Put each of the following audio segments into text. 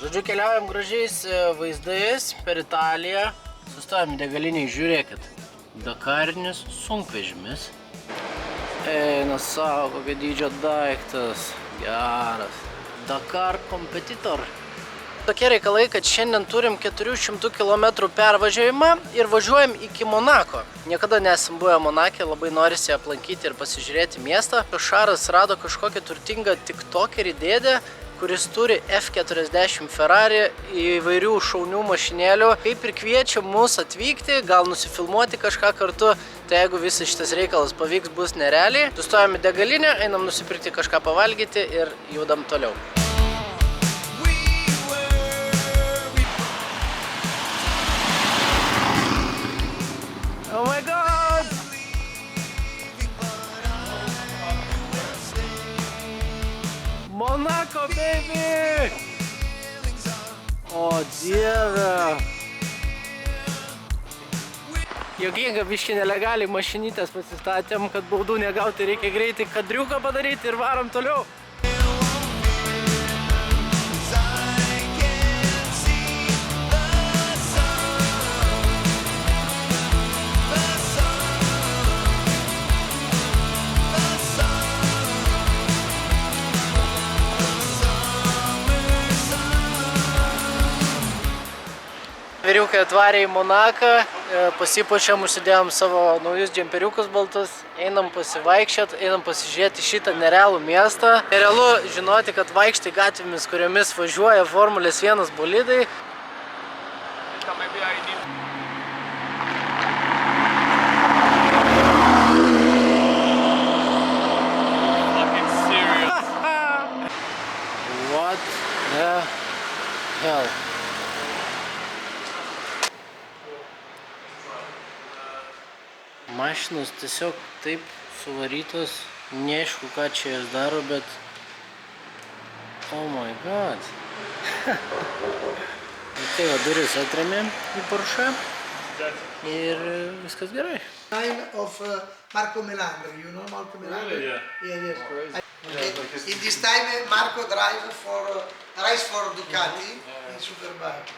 Žodžiu, keliaujam gražiais vaizdais per Italiją. Sustojam degaliniai, žiūrėkit. Dakarinis sunkvežimis. Eina savo, kokio dydžio daiktas. Geras. Dakar Competitor. Tokie reikalai, kad šiandien turim 400 km pervažiavimą ir važiuojam iki Monako. Niekada nesam buvę Monake, labai norisi aplankyti ir pasižiūrėti miestą. Šaras rado kažkokią turtingą tiktokerį dėdę, kuris turi F40 Ferrari, įvairių šaunių mašinėlių. Kaip ir kviečia mus atvykti, gal nusifilmuoti kažką kartu. Tai jeigu visas šitas reikalas pavyks, bus nerealiai. Sustojam į degalinę, einam nusipirkti kažką pavalgyti ir judam toliau. Oh my god! Monako, baby! O dieve! Jokinga, biškį nelegaliai mašinytės pasistatėm, kad baudų negauti, reikia greitai kadriuką padaryti ir varom toliau. Vyriukai atvarė į Monaką, pasipuošėm, užsidėjom savo naujus džemperiukus baltus, einam pasivaikščiot, einam pasižiūrėti šitą nerealų miestą. Nerealu žinoti, kad vaikštai gatvėmis, kuriomis važiuoja Formulės 1 bolidai. What the hell? Mašinos tiesiog taip suvarytos, neaišku, ką čia jas daro, bet... Oh my god. Tai va, duris atrėmėm į Porsche ir viskas gerai. Time of Marco Melander, you know Marco Melander? Really? Yeah, yes. Okay. In this time, Marco race for Ducati in Superbike.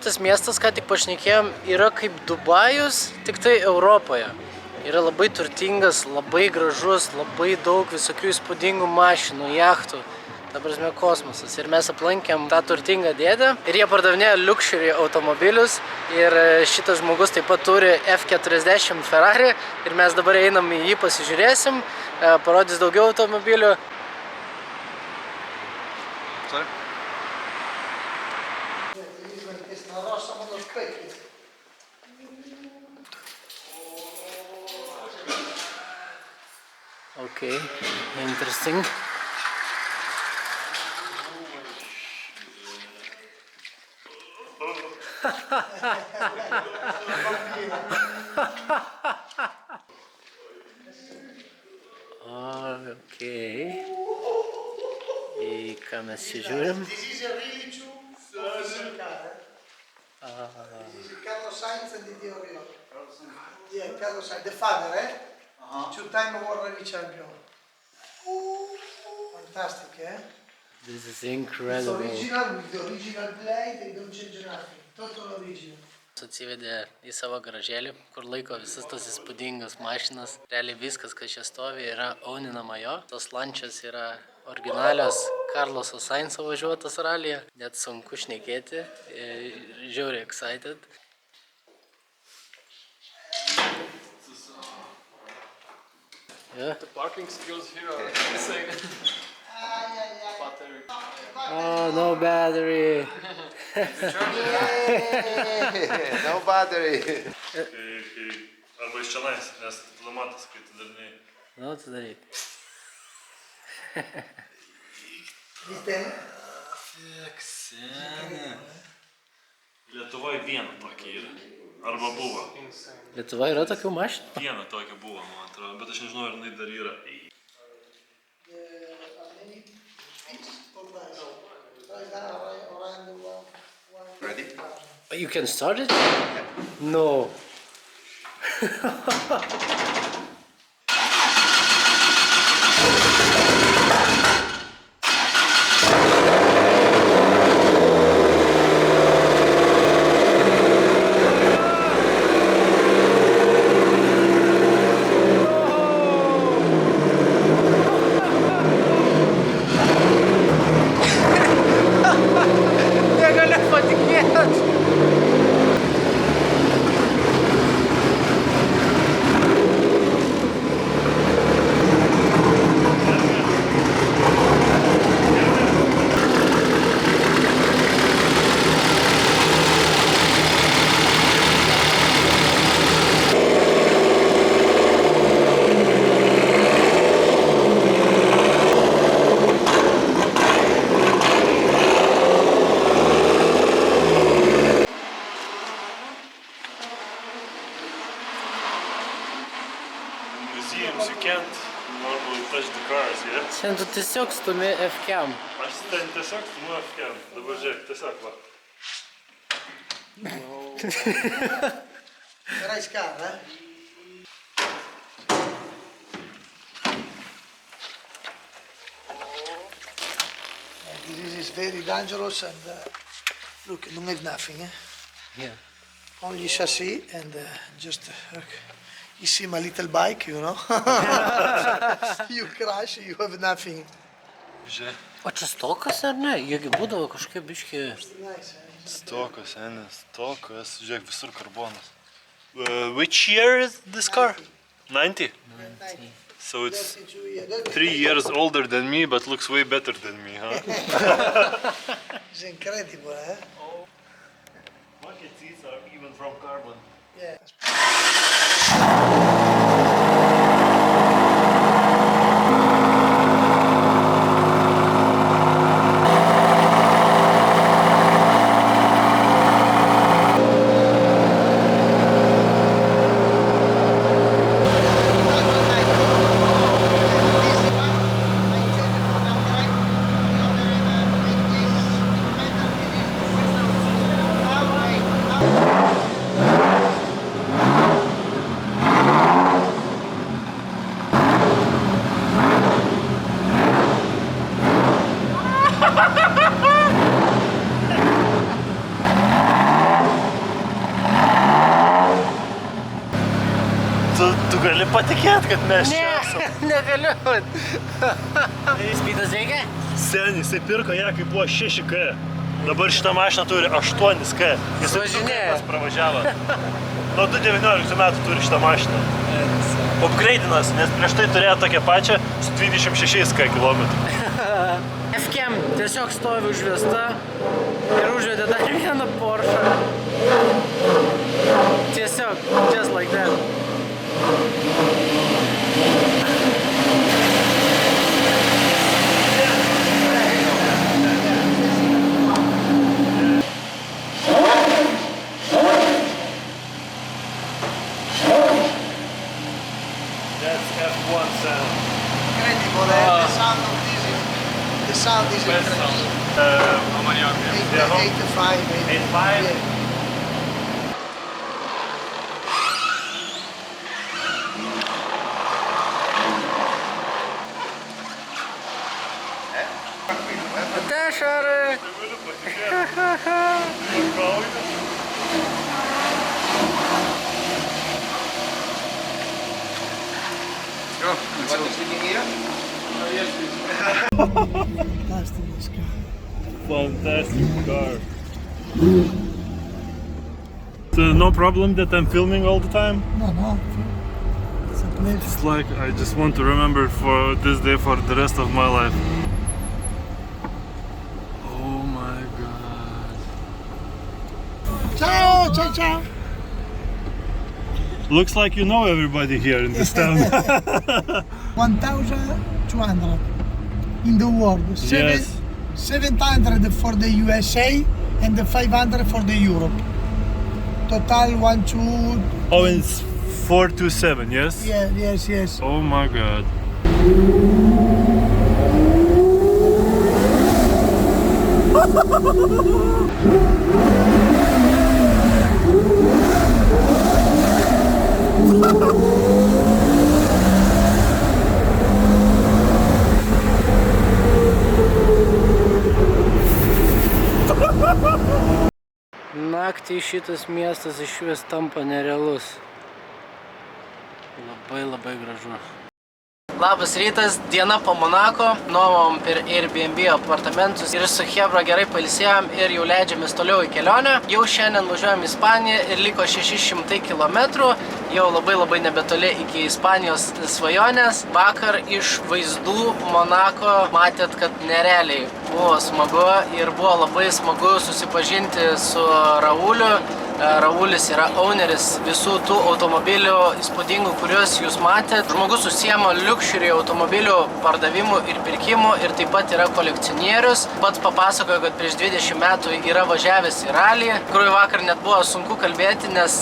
Tas miestas, ką tik pašnekėjom, yra kaip Dubajus, tik tai Europoje. Yra labai turtingas, labai gražus, labai daug visokių įspūdingų mašinų, jachtų. Ta prasme, kosmosas. Ir mes aplankėm tą turtingą dėdę. Ir jie pardavinėja luxury automobilius. Ir šitas žmogus taip pat turi F40 Ferrari. Ir mes dabar einam į jį, pasižiūrėsim, parodys daugiau automobilių. Sorry? Okay, interesting. Okay. Į ką mes čia žiūrim? This is a really true official car. This is Carlos Sainz and Didier Oriol. Yeah, Carlos Sainz, the father, eh? Two-time World Rally champion. Fantastic, eh? This is It's incredible. original with the original blade, they don't change nothing. Total original. Atsivedė į savo garažėlį, kur laiko visas tas įspūdingas mašinas. Realiai viskas, kas čia stovi, yra auninama jo. Tos lančios yra originalios Carloso Sainzo važiuotas ralyje. Net sunku šnekėti. Žiauriai excited. Yeah. The parking skills here are insane. Battery. Oh, no battery. No battery. Arba iš čionais, nes tada matas, kai tu darinai. Nu, tu daryk. Seni. Lietuvoje vieną tokį yra. Arba buvo. Lietuvoje yra tokių mašinų? Vieną tokį buvo, man atrodo, bet aš nežinau, ar jinai dar yra. Ready? You can start it? No. cars, yeah? Šiandien tu tiesiog stumi F-cam. Aš ten tiesiog stumu F-cam. Dabar žiūrėk, tiesiog va. Sarai scala, This is very dangerous and look, don't have nothing. Yeah. Only chassis and just you see my little bike, you know. You crash, you have nothing. Žiūrėk, O čia stokas ar ne? Jiegi būdavo kažkaip biški... Nice. stokas, enes, stokas, žiūrėk, visur karbonas. Which year is this car? 90? So it's 32 years. 3 years older than me, but looks way better than me, huh? It's incredible, eh? Bucket seats are even from carbon. Yeah. Tu gali patikėti, kad mes čia esame. Negaliu. Spydas veikia? Seniai, jisai pirko ją, kai buvo 6K. Dabar šitą mašiną turi 8K. Jis Važinėja. pravažiavo. Nuo 2019 metų turi šitą mašiną. Upgrade'inas, nes prieš tai turėjo tokią pačią su 26K kilometrų. F-cam tiesiog stovi užvesta ir užvedė dar vieną Porsche. Tiesiog, just like that. That's F1 sound. Incredible, eh? The sound is Best incredible. sound. How many RPM? 85, 85? Yeah. Ate, Šarai. Galiu patikėti. Juokauju. What is sitting here? Fantastic this car. Fantastic car. So no problem that I'm filming all the time? No. It's a pleasure. It's like I just want to remember for this day for the rest of my life. Oh my god. Ciao. Looks like you know everybody here in this town. 1,200 in the world. Yes. 700 for the USA and the 500 for the Europe. Total 1, 2. Oh, and it's 427, yes? Yeah, yes. Oh my god. Naktį šitas miestas išvis tampa nerealus. Labai gražu. Labas rytas, diena po Monako, nuomom per Airbnb apartamentus ir su Hebra gerai pailsėjom ir jau leidžiamės toliau į kelionę. Jau šiandien važiuojam į Ispaniją ir liko 600 km, jau labai nebetoli iki Ispanijos svajonės. Vakar iš vaizdų Monako matėt, kad nerealiai buvo smagu ir buvo labai smagu susipažinti su Rauliu. Raulis yra owneris visų tų automobilių įspūdingų, kuriuos jūs matėt. Žmogus užsiema luxury automobilių pardavimu ir pirkimu ir taip pat yra kolekcionierius. Pats papasakojo, kad prieš 20 metų yra važiavęs į ralį. Kuriuo vakar net buvo sunku kalbėti, nes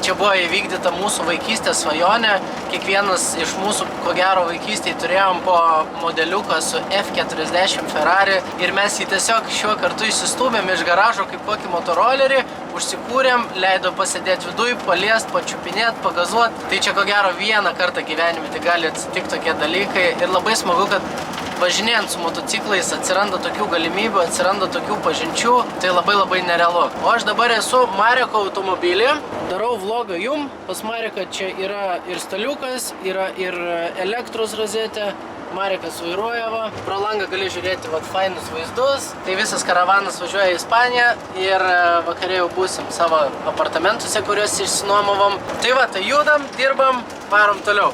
čia buvo įvykdyta mūsų vaikystės svajonė. Kiekvienas iš mūsų, ko gero, vaikystėje turėjom po modeliuką su F40 Ferrari ir mes jį tiesiog šiuo kartu įsistūmėm iš garažo kaip kokį motorolerį, užsikūrėm, leido pasėdėti viduj, paliest, pačiupinėt, pagazuot. Tai čia ko gero vieną kartą gyvenime tai gali atsitikti tokie dalykai ir labai smagu, kad važinėjant su motociklais atsiranda tokių galimybių, atsiranda tokių pažinčių, tai labai nerealu. O aš dabar esu Mareko automobilį, darau vlogą jum, pas Mareką čia yra ir staliukas, yra ir elektros rozetė. Marekas vairuoja, va. Pro langą gali žiūrėti fainus vaizdus. Tai visas karavanas važiuoja į Ispaniją ir vakarė jau būsim savo apartamentuose, kuriuos išsinuomavom. Tai va, tai judam, dirbam, varom toliau.